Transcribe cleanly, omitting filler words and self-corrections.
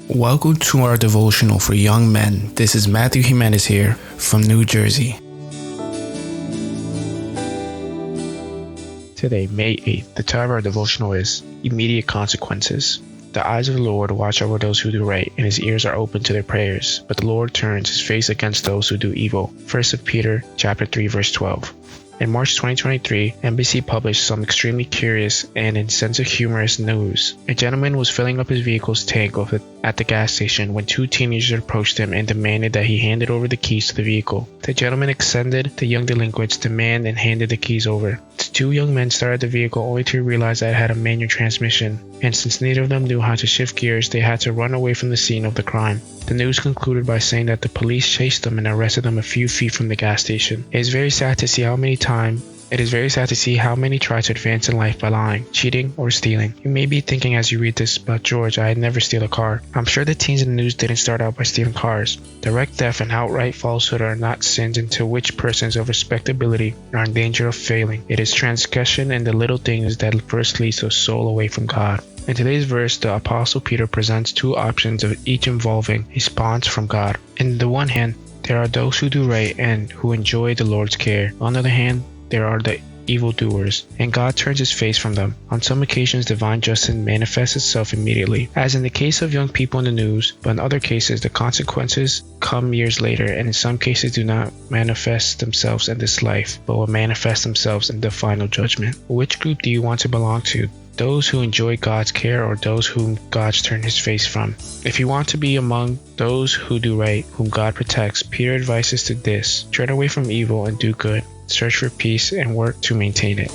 Welcome to our devotional for young men. This is Matthew Jimenez here from New Jersey. Today, May 8th, the title of our devotional is Immediate Consequences. The eyes of the Lord watch over those who do right, and his ears are open to their prayers, but the Lord turns his face against those who do evil. 1 Peter chapter 3, verse 12. In March 2023, NBC published some extremely curious and in sense of humorous news. A gentleman was filling up his vehicle's tank at the gas station when two teenagers approached him and demanded that he handed over the keys to the vehicle. The gentleman extended the young delinquent's demand and handed the keys over. The two young men started the vehicle only to realize that it had a manual transmission, and since neither of them knew how to shift gears, they had to run away from the scene of the crime. The news concluded by saying that the police chased them and arrested them a few feet from the gas station. It is very sad to see how many try to advance in life by lying, cheating, or stealing. You may be thinking as you read this, but George, I'd never steal a car. I'm sure the teens in the news didn't start out by stealing cars. Direct theft and outright falsehood are not sins into which persons of respectability are in danger of failing. It is transgression in the little things that first leads a soul away from God. In today's verse, the Apostle Peter presents two options of each involving a response from God. On the one hand, there are those who do right and who enjoy the Lord's care. On the other hand, there are the evildoers, and God turns his face from them. On some occasions, divine justice manifests itself immediately, as in the case of young people in the news, but in other cases, the consequences come years later, and in some cases do not manifest themselves in this life, but will manifest themselves in the final judgment. Which group do you want to belong to? Those who enjoy God's care or those whom God's turned his face from? If you want to be among those who do right, whom God protects, Peter advises to this: turn away from evil and do good, search for peace and work to maintain it.